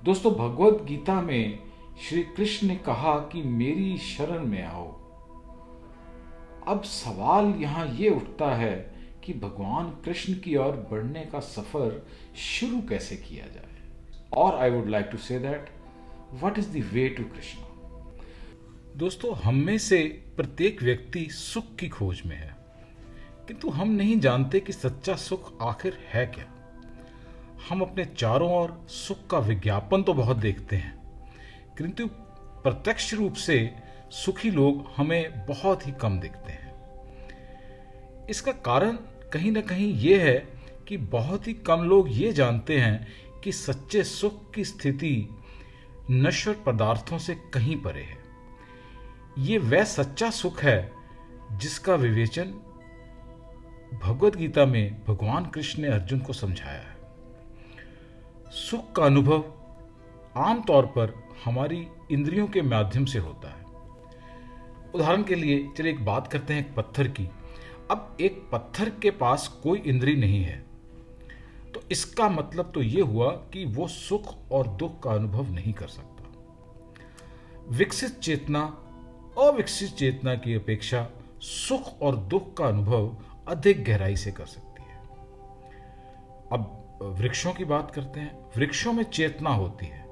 दोस्तों, भगवत गीता में श्री कृष्ण ने कहा कि मेरी शरण में आओ। अब सवाल यहां ये उठता है कि भगवान कृष्ण की ओर बढ़ने का सफर शुरू कैसे किया जाए। और I would like to say that what is the way to Krishna. दोस्तों, हम में से प्रत्येक व्यक्ति सुख की खोज में है, किंतु हम नहीं जानते कि सच्चा सुख आखिर है क्या। हम अपने चारों ओर सुख का विज्ञापन तो बहुत देखते हैं, किंतु प्रत्यक्ष रूप से सुखी लोग हमें बहुत ही कम दिखते हैं। इसका कारण कहीं ना कहीं ये है कि बहुत ही कम लोग ये जानते हैं कि सच्चे सुख की स्थिति नश्वर पदार्थों से कहीं परे है। ये वह सच्चा सुख है जिसका विवेचन भगवत गीता में भगवान कृष्ण ने अर्जुन को समझाया है। सुख का अनुभव आमतौर पर हमारी इंद्रियों के माध्यम से होता है। उदाहरण के लिए चलिए एक बात करते हैं एक पत्थर की। अब एक पत्थर के पास कोई इंद्री नहीं है, तो इसका मतलब तो ये हुआ कि वो सुख और दुख का अनुभव नहीं कर सकता। विकसित चेतना अविकसित चेतना की अपेक्षा सुख और दुख का अनुभव अधिक गहराई से कर सकती है। अब वृक्षों की बात करते हैं। वृक्षों में चेतना होती है,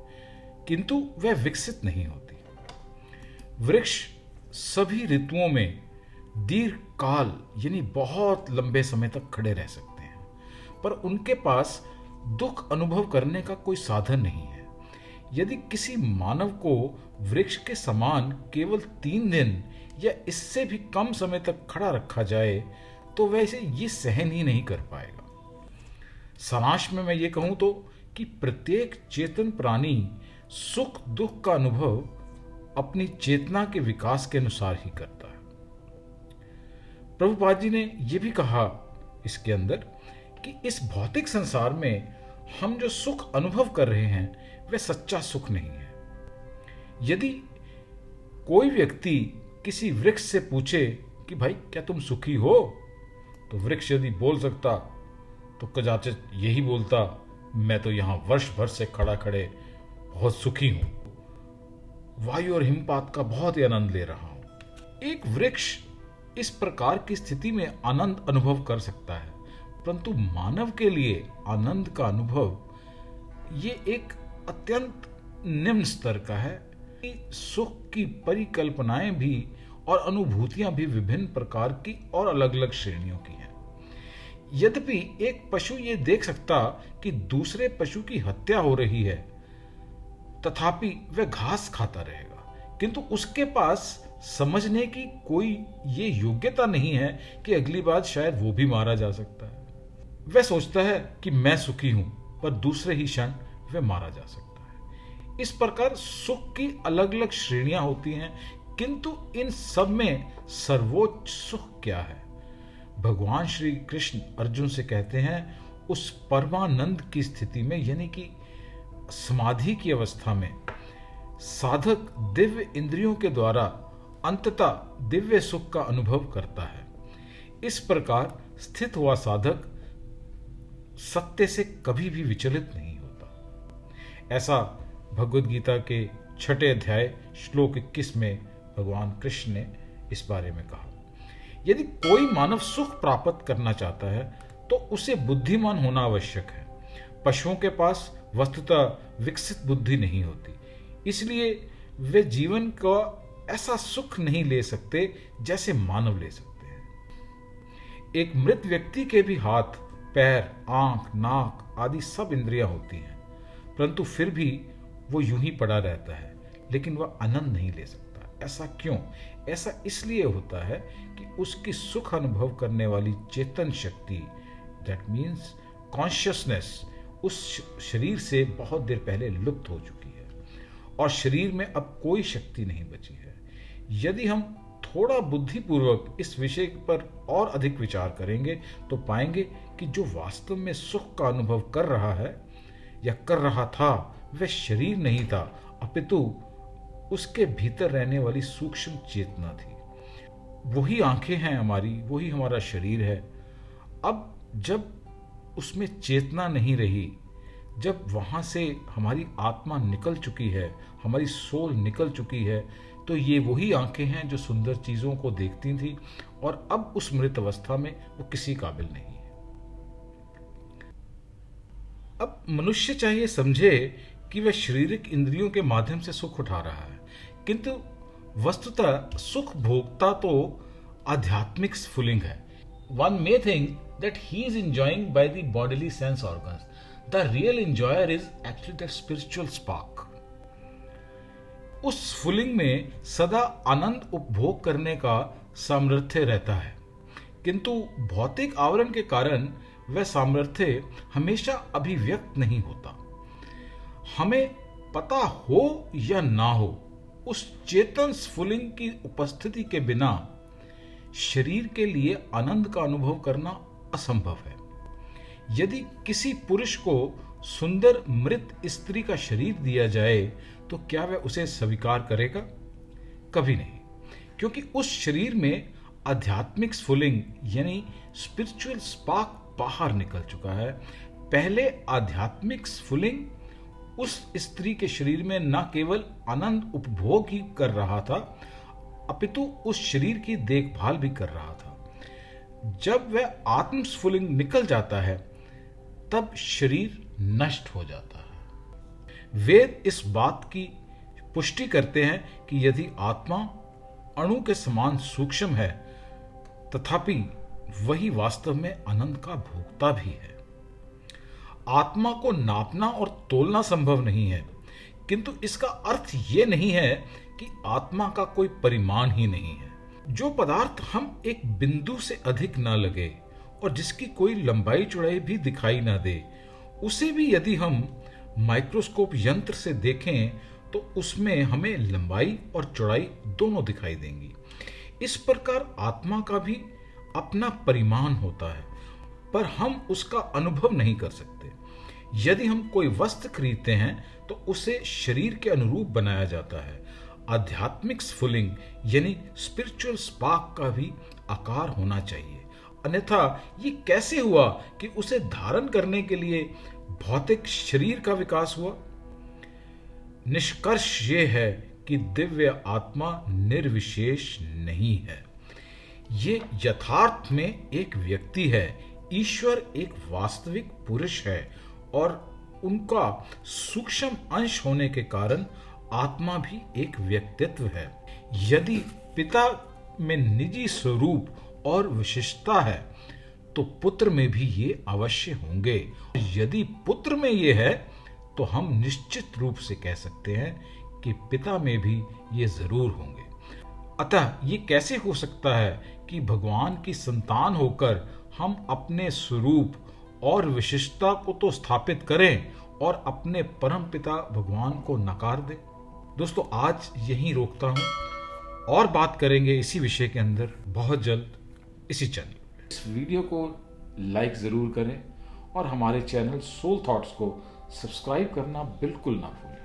किंतु वह विकसित नहीं होती। वृक्ष सभी ऋतुओं में दीर्घ काल यानी बहुत लंबे समय तक खड़े रह सकते हैं, पर उनके पास दुख अनुभव करने का कोई साधन नहीं है। यदि किसी मानव को वृक्ष के समान केवल 3 दिन या इससे भी कम समय तक खड़ा रखा जाए तो वैसे ये सहन ही नहीं कर पाएगा। सारांश में मैं ये कहूं तो कि प्रत्येक चेतन प्राणी सुख दुख का अनुभव अपनी चेतना के विकास के अनुसार ही करता है। प्रभुपाद जी ने यह भी कहा इसके अंदर कि इस भौतिक संसार में हम जो सुख अनुभव कर रहे हैं वह सच्चा सुख नहीं है। यदि कोई व्यक्ति किसी वृक्ष से पूछे कि भाई क्या तुम सुखी हो, तो वृक्ष यदि बोल सकता तो कदाचित यही बोलता, मैं तो यहां वर्ष भर से खड़ा खड़े बहुत सुखी हूं, वायु और हिमपात का बहुत ही आनंद ले रहा हूं। एक वृक्ष इस प्रकार की स्थिति में आनंद अनुभव कर सकता है, परंतु मानव के लिए आनंद का अनुभव ये एक अत्यंत निम्न स्तर का है। सुख की परिकल्पनाएं भी और अनुभूतियां भी विभिन्न प्रकार की और अलग अलग श्रेणियों की हैं। यद्यपि एक पशु ये देख सकता कि दूसरे पशु की हत्या हो रही है, तथापि वह घास खाता रहेगा, किंतु उसके पास समझने की कोई ये योग्यता नहीं है कि अगली बार शायद वो भी मारा जा सकता है। वह सोचता है कि मैं सुखी हूं, पर दूसरे ही क्षण वह मारा जा सकता है। इस प्रकार सुख की अलग अलग श्रेणियां होती हैं, किंतु इन सब में सर्वोच्च सुख क्या है? भगवान श्री कृष्ण अर्जुन से कहते हैं उस परमानंद की स्थिति में, यानी कि समाधि की अवस्था में साधक दिव्य इंद्रियों के द्वारा अंततः दिव्य सुख का अनुभव करता है। इस प्रकार स्थित हुआ साधक सत्य से कभी भी विचलित नहीं होता। ऐसा भगवद गीता के 6 अध्याय श्लोक 21 में भगवान कृष्ण ने इस बारे में कहा। यदि कोई मानव सुख प्राप्त करना चाहता है तो उसे बुद्धिमान होना आवश्यक है। पशुओं के पास वस्तुतः विकसित बुद्धि नहीं होती, इसलिए वे जीवन का ऐसा सुख नहीं ले सकते जैसे मानव ले सकते हैं। एक मृत व्यक्ति के भी हाथ, पैर, आंख, नाक आदि सब इंद्रियां होती हैं, परंतु फिर भी वो यूं ही पड़ा रहता है, लेकिन वह आनंद नहीं ले सकता। ऐसा क्यों? ऐसा इसलिए होता है कि उसकी सुख अनुभव करने वाली चेतन शक्ति, दैट मीन्स कॉन्शियसनेस, उस शरीर से बहुत देर पहले लुप्त हो चुकी है और शरीर में अब कोई शक्ति नहीं बची है। यदि हम थोड़ा बुद्धिपूर्वक इस विषय पर और अधिक विचार करेंगे तो पाएंगे कि जो वास्तव में सुख का अनुभव कर रहा है या कर रहा था वह शरीर नहीं था, अपितु उसके भीतर रहने वाली सूक्ष्म चेतना थी। वही आंखें हैं हमारी, वही हमारा शरीर है। अब जब उसमें चेतना नहीं रही जब वहाँ से हमारी आत्मा निकल चुकी है, हमारी सोल निकल चुकी है, तो ये वही आंखें हैं जो सुंदर चीज़ों को देखती थी और अब उस मृत अवस्था में वो किसी काबिल नहीं है। अब मनुष्य चाहिए समझे कि वह शारीरिक इंद्रियों के माध्यम से सुख उठा रहा है, किंतु वस्तुतः सुख भोगता तो आध्यात्मिक स्फुलिंग है। One may think that he is enjoying by the bodily sense organs. The real enjoyer is actually that spiritual spark. उस स्फुलिंग में सदा आनंद उपभोग करने का सामर्थ्य रहता है, किंतु भौतिक आवरण के कारण वह सामर्थ्य हमेशा अभिव्यक्त नहीं होता। हमें पता हो या ना हो, उस चेतन स्फुलिंग की उपस्थिति के बिना शरीर के लिए आनंद का अनुभव करना असंभव है। यदि किसी पुरुष को सुंदर मृत स्त्री का शरीर दिया जाए तो क्या वह उसे स्वीकार करेगा? कभी नहीं, क्योंकि उस शरीर में आध्यात्मिक स्फुलिंग यानी स्पिरिचुअल स्पार्क बाहर निकल चुका है। पहले आध्यात्मिक स्फुलिंग उस स्त्री के शरीर में न केवल आनंद उपभोग ही कर रहा था, अपितु उस शरीर की देखभाल भी कर रहा था। जब वह आत्मस्फुलिंग निकल जाता है तब शरीर नष्ट हो जाता है। वेद इस बात की पुष्टि करते हैं कि यदि आत्मा अणु के समान सूक्ष्म है, तथापि वही वास्तव में आनंद का भोक्ता भी है। आत्मा को नापना और तोलना संभव नहीं है, किंतु इसका अर्थ यह नहीं है कि आत्मा का कोई परिमाण ही नहीं है। जो पदार्थ हम एक बिंदु से अधिक ना लगे और जिसकी कोई लंबाई चौड़ाई भी दिखाई ना दे, उसे भी यदि हम माइक्रोस्कोप यंत्र से देखें तो उसमें हमें लंबाई और चौड़ाई दोनों दिखाई देंगी। इस प्रकार आत्मा का भी अपना परिमाण होता है, पर हम उसका अनुभव नहीं कर सकते। यदि हम कोई वस्त्र खरीदते हैं तो उसे शरीर के अनुरूप बनाया जाता है। आध्यात्मिक स्फुलिंग यानी स्पिरिचुअल स्पार्क का भी आकार होना चाहिए, अन्यथा ये कैसे हुआ कि उसे धारण करने के लिए भौतिक शरीर का विकास हुआ? निष्कर्ष ये है कि दिव्य आत्मा निर्विशेष नहीं है। ये यथार्थ में एक व्यक्ति है। ईश्वर एक वास्तविक पुरुष है और उनका सूक्ष्म अंश होने के कारण आत्मा भी एक व्यक्तित्व है। यदि पिता में निजी स्वरूप और विशिष्टता है तो पुत्र में भी ये अवश्य होंगे। यदि पुत्र में ये है तो हम निश्चित रूप से कह सकते हैं कि पिता में भी ये जरूर होंगे। अतः ये कैसे हो सकता है कि भगवान की संतान होकर हम अपने स्वरूप और विशिष्टता को तो स्थापित करें और अपने परम पिता भगवान को नकार दें? दोस्तों, आज यहीं रोकता हूं और बात करेंगे इसी विषय के अंदर बहुत जल्द इसी चैनल। इस वीडियो को लाइक जरूर करें और हमारे चैनल सोल थॉट्स को सब्सक्राइब करना बिल्कुल ना भूलें।